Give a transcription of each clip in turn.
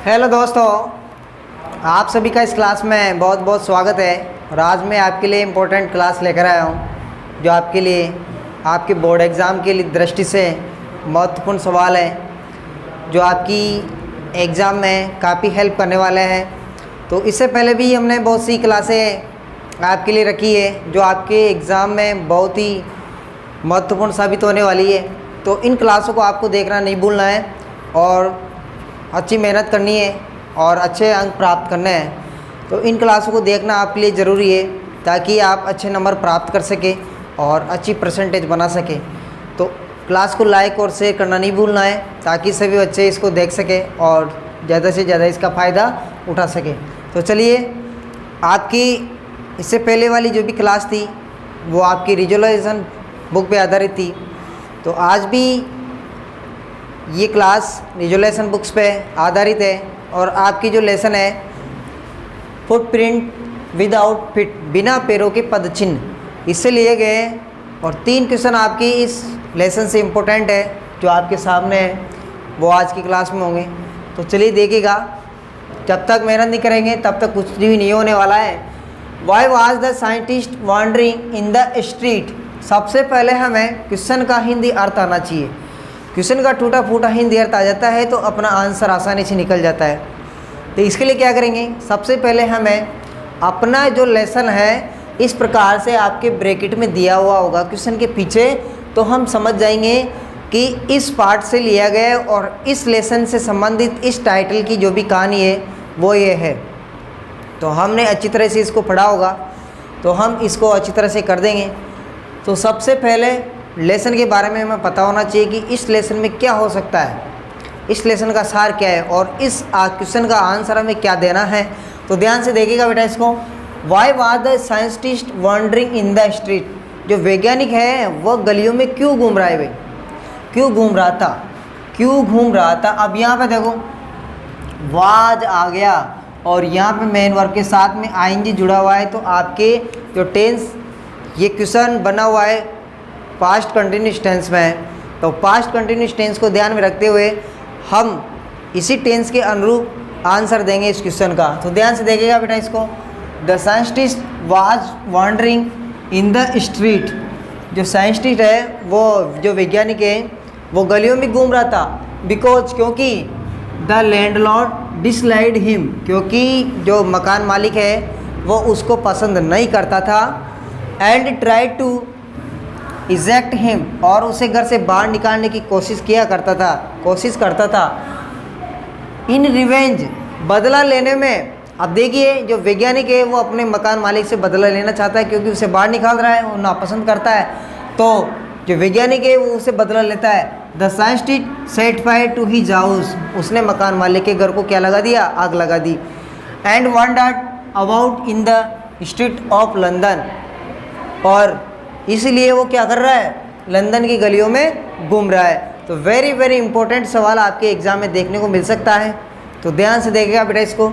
Hello दोस्तों, आप सभी का इस क्लास में बहुत बहुत स्वागत है। और आज मैं आपके लिए इम्पोर्टेंट क्लास लेकर आया हूँ जो आपके लिए आपके बोर्ड एग्ज़ाम के लिए दृष्टि से महत्वपूर्ण सवाल है जो आपकी एग्ज़ाम में काफ़ी हेल्प करने वाले हैं। तो इससे पहले भी हमने बहुत सी क्लासें आपके लिए रखी है जो आपके एग्ज़ाम में बहुत ही महत्वपूर्ण साबित होने वाली है। तो इन क्लासों को आपको देखना नहीं भूलना है और अच्छी मेहनत करनी है और अच्छे अंक प्राप्त करने हैं। तो इन क्लासों को देखना आपके लिए ज़रूरी है ताकि आप अच्छे नंबर प्राप्त कर सकें और अच्छी परसेंटेज बना सकें। तो क्लास को लाइक और शेयर करना नहीं भूलना है ताकि सभी बच्चे इसको देख सकें और ज़्यादा से ज़्यादा इसका फ़ायदा उठा सकें। तो चलिए, आपकी इससे पहले वाली जो भी क्लास थी वो आपकी विजुअलाइजेशन बुक पे आधारित थी। तो आज भी ये क्लास विजुअलाइजेशन बुक्स पे आधारित है और आपकी जो लेसन है फुटप्रिंट विदाउट फिट, बिना पैरों के पदचिन्ह, इससे लिए गए हैं। और 3 क्वेश्चन आपकी इस लेसन से इम्पोर्टेंट है जो आपके सामने है, वो आज की क्लास में होंगे। तो चलिए देखिएगा, जब तक मेहनत नहीं करेंगे तब तक कुछ भी नहीं होने वाला है। Why was the scientist wandering in the street. सबसे पहले हमें क्वेश्चन का हिंदी अर्थ आना चाहिए। क्वेश्चन का टूटा फूटा हिंदी अर्थ आ जाता है तो अपना आंसर आसानी से निकल जाता है। तो इसके लिए क्या करेंगे, सबसे पहले हमें अपना जो लेसन है इस प्रकार से आपके ब्रैकेट में दिया हुआ होगा क्वेश्चन के पीछे, तो हम समझ जाएंगे कि इस पार्ट से लिया गया है और इस लेसन से संबंधित इस टाइटल की जो भी कहानी है वो ये है। तो हमने अच्छी तरह से इसको पढ़ा होगा तो हम इसको अच्छी तरह से कर देंगे। तो सबसे पहले लेसन के बारे में हमें पता होना चाहिए कि इस लेसन में क्या हो सकता है, इस लेसन का सार क्या है और इस क्वेश्चन का आंसर हमें क्या देना है। तो ध्यान से देखिएगा बेटा इसको। Why was the scientist wandering in the street. जो वैज्ञानिक है वह गलियों में क्यों घूम रहा है भाई, क्यों घूम रहा था, क्यों घूम रहा था। अब यहाँ पे देखो वाज आ गया और यहाँ पे मेन वर्ब के साथ में आईएनजी जुड़ा हुआ है। तो आपके जो टेंस, ये क्वेश्चन बना हुआ है पास्ट कंटिन्यूस टेंस में है। तो पास्ट कंटिन्यूस टेंस को ध्यान में रखते हुए हम इसी टेंस के अनुरूप आंसर देंगे इस क्वेश्चन का। तो ध्यान से देखिएगा बेटा इसको। The scientist was wandering in the street. जो साइंटिस्ट है, वो जो वैज्ञानिक है, वो गलियों में घूम रहा था। बिकॉज, क्योंकि द लैंडलॉर्ड डिसलाइक्ड हिम, क्योंकि जो मकान मालिक है वो उसको पसंद नहीं करता था। And try to eject him, और उसे घर से बाहर निकालने की कोशिश करता था। इन रिवेंज, बदला लेने में। अब देखिए, जो वैज्ञानिक है वो अपने मकान मालिक से बदला लेना चाहता है क्योंकि उसे बाहर निकाल रहा है, वो नापसंद करता है। तो जो वैज्ञानिक है वो उसे बदला लेता है। The scientist set fire to his house, उसने मकान मालिक के घर को क्या लगा दिया, आग लगा दी। And wandered about in the street of London, और इसलिए वो क्या कर रहा है, लंदन की गलियों में घूम रहा है। तो वेरी वेरी इंपॉर्टेंट सवाल आपके एग्जाम में देखने को मिल सकता है। तो ध्यान से देखिएगा बेटा इसको।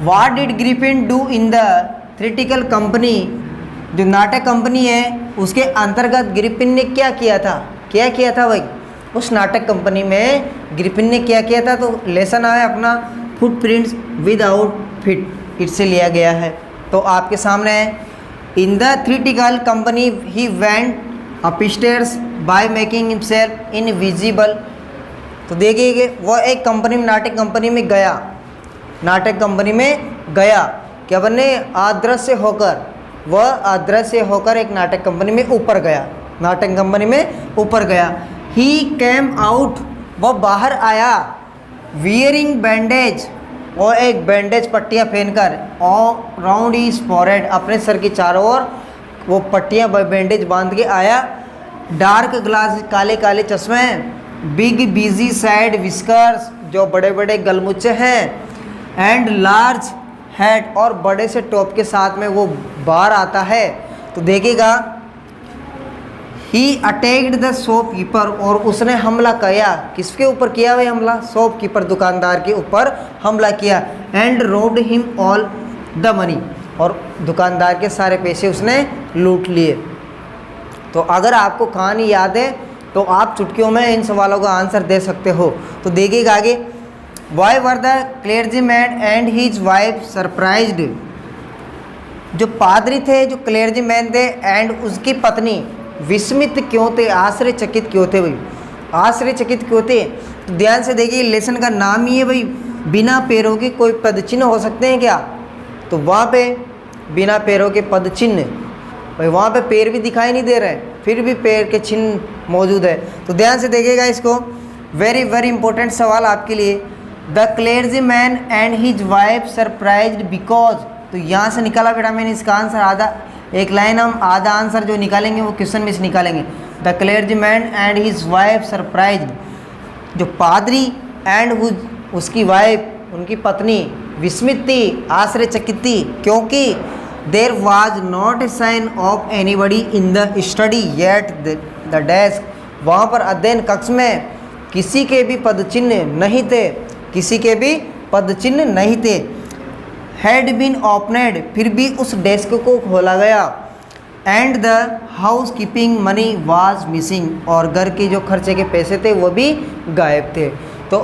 What did Griffin do in the theoretical company. जो नाटक कंपनी है उसके अंतर्गत ग्रिफिन ने क्या किया था भाई, उस नाटक कंपनी में ग्रिफिन ने क्या किया था। तो लेसन आया अपना फुटप्रिंट्स विदाउट फिट, इससे लिया गया है। तो आपके सामने है, in the theoretical company he went upstairs by making himself invisible. तो देखिए वो एक कंपनी में, नाटक कंपनी में गया क्या बनने, अदृश्य होकर। वह अदृश्य होकर एक नाटक कंपनी में ऊपर गया। ही केम आउट, वह बाहर आया। वियरिंग बैंडेज, वो एक बैंडेज, पट्टियाँ पहनकर। और राउंड इज फॉरहेड, अपने सर की चारों ओर वो पट्टियाँ बैंडेज बांध के आया। डार्क ग्लास, काले काले चश्मे। बिग बिजी साइड विस्कर्स, जो बड़े बड़े गलमुच्छे हैं। एंड लार्ज हेड, और बड़े से टॉप के साथ में वो बाहर आता है। तो देखिएगा, ही अटैक्ड द शॉपकीपर, और उसने हमला किया। किसके ऊपर किया भाई हमला, शॉपकीपर, दुकानदार के ऊपर हमला किया। And robed him all the money, और दुकानदार के सारे पैसे उसने लूट लिए। तो अगर आपको कहानी याद है तो आप चुटकियों में इन सवालों का आंसर दे सकते हो। तो देखिएगा आगे, why were the clergyman and his wife surprised. जो पादरी थे, जो क्लेर्जीमैन थे एंड उसकी पत्नी विस्मित क्यों थे, आश्चर्यचकित क्यों थे भाई, आश्चर्यचकित क्यों थे। तो ध्यान से देखिए, लेसन का नाम ही है भाई, बिना पैरों के कोई पदचिन्ह हो सकते हैं क्या। तो वहाँ पे बिना पैरों के पदचिन्ह, भाई वहाँ पे पैर भी दिखाई नहीं दे रहे हैं, फिर भी पैर के चिन्ह मौजूद है। तो ध्यान से देखिएगा इसको, वेरी वेरी इंपॉर्टेंट सवाल आपके लिए। The clergyman and his wife surprised because, तो यहाँ से निकाला बेटा मैंने इसका आंसर आधा, एक लाइन हम आधा आंसर जो निकालेंगे वो क्वेश्चन में से निकालेंगे। The clergyman and his wife surprised, जो पादरी एंड उसकी वाइफ, उनकी पत्नी विस्मित थी, आश्चर्यचकित थी, क्योंकि there was not a sign of anybody in the study yet the desk, वहाँ पर अध्ययन कक्ष में किसी के भी पदचिन्ह नहीं थे, किसी के भी पदचिन्ह नहीं थे। हैड बीन ओपनेड, फिर भी उस डेस्क को खोला गया। And the house keeping money was missing, और घर के जो खर्चे के पैसे थे वो भी गायब थे। तो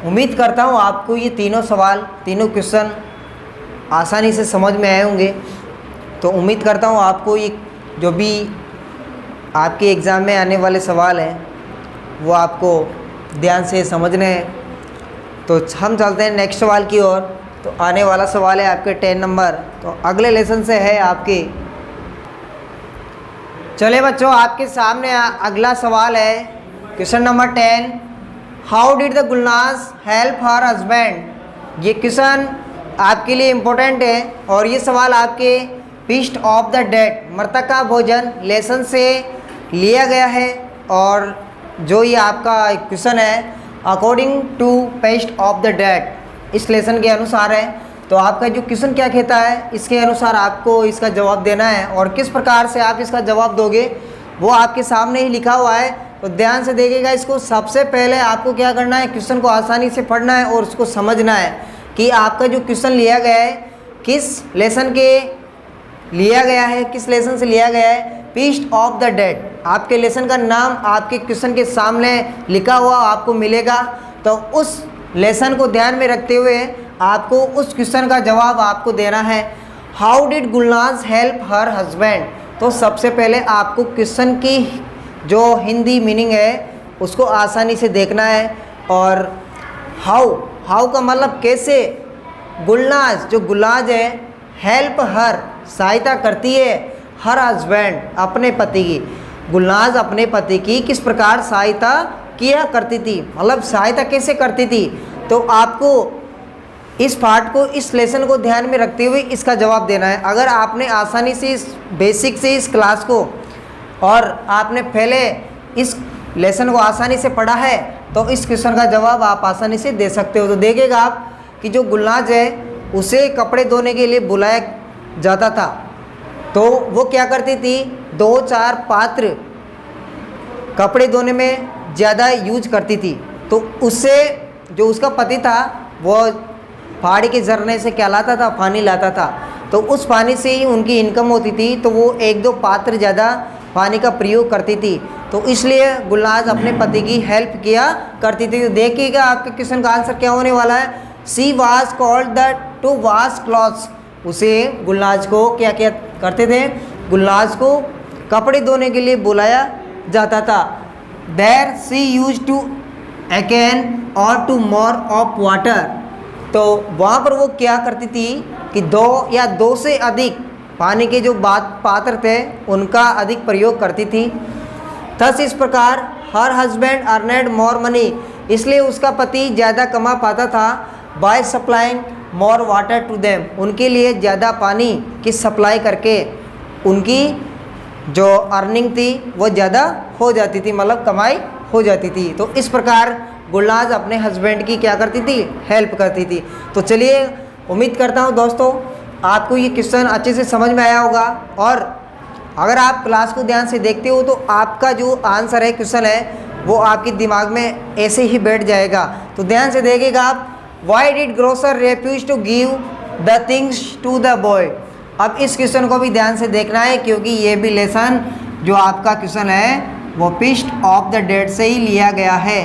उम्मीद करता हूँ आपको ये तीनों सवाल, तीनों क्वेश्चन आसानी से समझ में आए होंगे। तो उम्मीद करता हूँ आपको ये जो भी आपके एग्ज़ाम में आने वाले सवाल हैं वो आपको ध्यान से समझने हैं। तो हम चलते हैं नेक्स्ट सवाल की ओर। तो आने वाला सवाल है आपके 10 नंबर, तो अगले लेसन से है आपके। चले बच्चों, आपके सामने अगला सवाल है question number 10। How did the Gulnaz help her husband. ये क्वेश्चन आपके लिए इम्पोर्टेंट है और ये सवाल आपके फीस्ट ऑफ द डेड, मृतक का भोजन लेसन से लिया गया है। और जो ये आपका क्वेश्चन है according to Feast of the dead, इस लेसन के अनुसार है। तो आपका जो क्वेश्चन क्या कहता है, इसके अनुसार आपको इसका जवाब देना है, और किस प्रकार से आप इसका जवाब दोगे वो आपके सामने ही लिखा हुआ है। तो ध्यान से देखिएगा इसको। सबसे पहले आपको क्या करना है, क्वेश्चन को आसानी से पढ़ना है और उसको समझना है कि आपका जो क्वेश्चन लिया गया है किस लेसन के लिया गया है, किस लेसन से लिया गया है, फीस्ट ऑफ द डेड। आपके लेसन का नाम आपके क्वेश्चन के सामने लिखा हुआ आपको मिलेगा। तो उस लेसन को ध्यान में रखते हुए आपको उस क्वेश्चन का जवाब आपको देना है। How did Gulnaz help her husband. तो सबसे पहले आपको क्वेश्चन की जो हिंदी मीनिंग है उसको आसानी से देखना है। और हाउ का मतलब कैसे, गुलनाज जो गुलाज है, हेल्प हर सहायता करती है, हर हस्बैंड अपने पति की, गुलनाज अपने पति की किस प्रकार सहायता किया करती थी, मतलब सहायता कैसे करती थी। तो आपको इस पार्ट को, इस लेसन को ध्यान में रखते हुए इसका जवाब देना है। अगर आपने आसानी से इस बेसिक से इस क्लास को और आपने पहले इस लेसन को आसानी से पढ़ा है तो इस क्वेश्चन का जवाब आप आसानी से दे सकते हो। तो देखिएगा आप कि जो गुलनाज है उसे कपड़े धोने के लिए बुलाया जाता था, तो वो क्या करती थी, 2-4 पात्र कपड़े धोने में ज़्यादा यूज करती थी। तो उससे जो उसका पति था वो पहाड़ी के झरने से क्या लाता था, पानी लाता था। तो उस पानी से ही उनकी इनकम होती थी, तो वो 1-2 पात्र ज़्यादा पानी का प्रयोग करती थी। तो इसलिए गुलनाज अपने पति की हेल्प किया करती थी। तो देखिएगा आपके क्वेश्चन का आंसर क्या होने वाला है। She was called the two wash clothes. उसे गुलनाज को क्या क्या करते थे, गुलनाज को कपड़े धोने के लिए बुलाया जाता था। There she use to a can or two more of water. तो वहाँ पर वो क्या करती थी कि 2 या 2 से अधिक पानी के जो पात्र थे उनका अधिक प्रयोग करती थी। थस इस प्रकार हर हस्बैंड अर्नेड मोर मनी, इसलिए उसका पति ज़्यादा कमा पाता था। By supplying more water to them, उनके लिए ज़्यादा पानी की सप्लाई करके उनकी जो अर्निंग थी वो ज़्यादा हो जाती थी, मतलब कमाई हो जाती थी। तो इस प्रकार गुलनाज अपने हस्बैंड की क्या करती थी, हेल्प करती थी। तो चलिए, उम्मीद करता हूँ दोस्तों आपको ये क्वेश्चन अच्छे से समझ में आया होगा। और अगर आप क्लास को ध्यान से देखते हो तो आपका जो आंसर है, क्वेश्चन है, वो आपके दिमाग में ऐसे ही बैठ जाएगा। तो ध्यान से देखिएगा आप। Why did grocer refuse to give the things to the boy. अब इस क्वेश्चन को भी ध्यान से देखना है क्योंकि ये भी लेसन जो आपका क्वेश्चन है वो फीस्ट ऑफ द डेड से ही लिया गया है।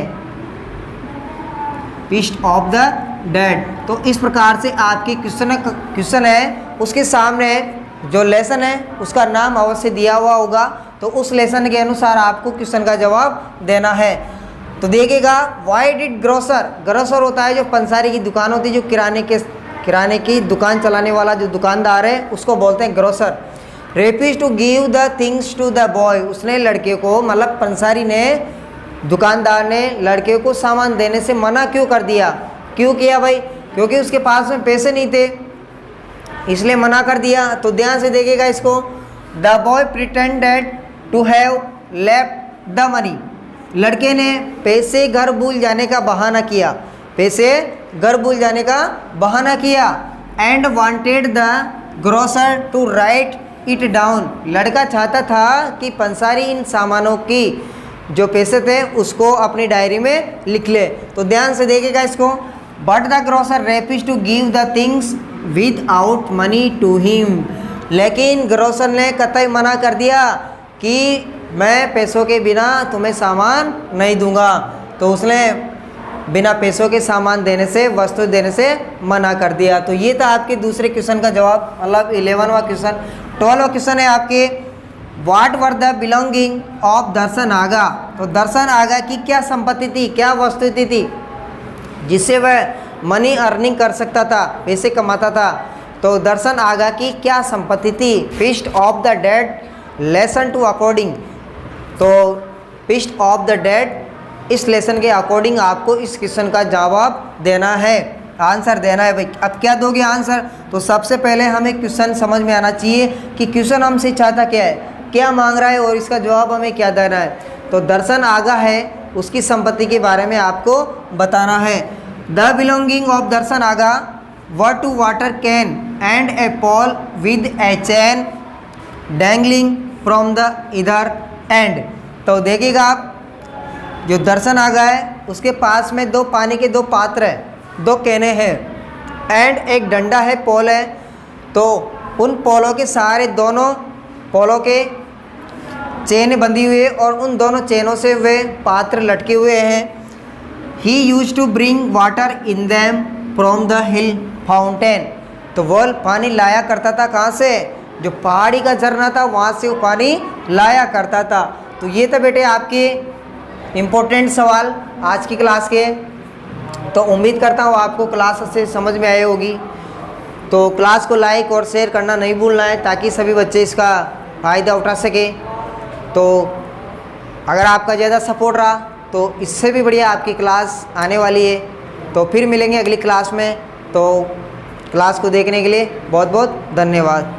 Feast of the dead. तो इस प्रकार से आपकी क्वेश्चन है, उसके सामने जो लेसन है उसका नाम अवश्य दिया हुआ होगा, तो उस लेसन के अनुसार आपको क्वेश्चन का जवाब देना है। तो देखिएगा, वाई डिड ग्रोसर, ग्रोसर होता है जो पंसारी की दुकान होती है, जो किराने की दुकान चलाने वाला जो दुकानदार है उसको बोलते हैं grocer. Refuse to give the things to the boy, उसने लड़के को, मतलब पंसारी ने, दुकानदार ने लड़के को सामान देने से मना क्यों कर दिया? क्यों किया भाई? क्योंकि उसके पास में पैसे नहीं थे, इसलिए मना कर दिया। तो ध्यान से देखिएगा इसको, the boy pretended to have left the money, लड़के ने पैसे घर भूल जाने का बहाना किया, पैसे घर भूल जाने का बहाना किया। And wanted the grocer to write it down, लड़का चाहता था कि पंसारी इन सामानों की जो पैसे थे उसको अपनी डायरी में लिख ले। तो ध्यान से देखिएगा इसको, but the grocer refuse to give the things without money to him, लेकिन ग्रोसर ने कतई मना कर दिया कि मैं पैसों के बिना तुम्हें सामान नहीं दूंगा। तो उसने बिना पैसों के सामान देने से, वस्तु देने से मना कर दिया। तो ये था आपके दूसरे क्वेश्चन का जवाब, मतलब 11वां क्वेश्चन। 12वां क्वेश्चन है आपके, what were the belonging of Darshan Aga, तो दर्शन आगा की क्या संपत्ति थी, क्या वस्तु थी जिससे वह मनी अर्निंग कर सकता था, पैसे कमाता था। तो दर्शन आगा की क्या संपत्ति थी? Feast of the dead lesson to according, तो फीस्ट ऑफ द डेड, इस लेसन के अकॉर्डिंग आपको इस क्वेश्चन का जवाब देना है, आंसर देना है भाई। अब क्या दोगे आंसर? तो सबसे पहले हमें क्वेश्चन समझ में आना चाहिए कि क्वेश्चन हमसे चाहता क्या है, क्या मांग रहा है और इसका जवाब हमें क्या देना है। तो दर्शन आगा है, उसकी संपत्ति के बारे में आपको बताना है। The belonging of Darshan Agarwal two water can and a pole with a chain dangling from the other end. तो देखिएगा आप, जो दर्शन आगा है उसके पास में दो पानी के दो पात्र हैं, दो कैने हैं एंड एक डंडा है, पोल है। तो उन पोलों के सारे, दोनों पोलों के चेन बंधी हुई है और उन दोनों चेनों से वे पात्र लटके हुए हैं। He use to bring water in them from the hill fountain, तो वो पानी लाया करता था कहाँ से? जो पहाड़ी का झरना था वहाँ से वो पानी लाया करता था। तो ये था बेटे आपके इम्पोर्टेंट सवाल आज की क्लास के। तो उम्मीद करता हूँ आपको क्लास से समझ में आई होगी। तो क्लास को लाइक और शेयर करना नहीं भूलना है ताकि सभी बच्चे इसका फ़ायदा उठा सके। तो अगर आपका ज़्यादा सपोर्ट रहा तो इससे भी बढ़िया आपकी क्लास आने वाली है। तो फिर मिलेंगे अगली क्लास में। तो क्लास को देखने के लिए बहुत बहुत धन्यवाद।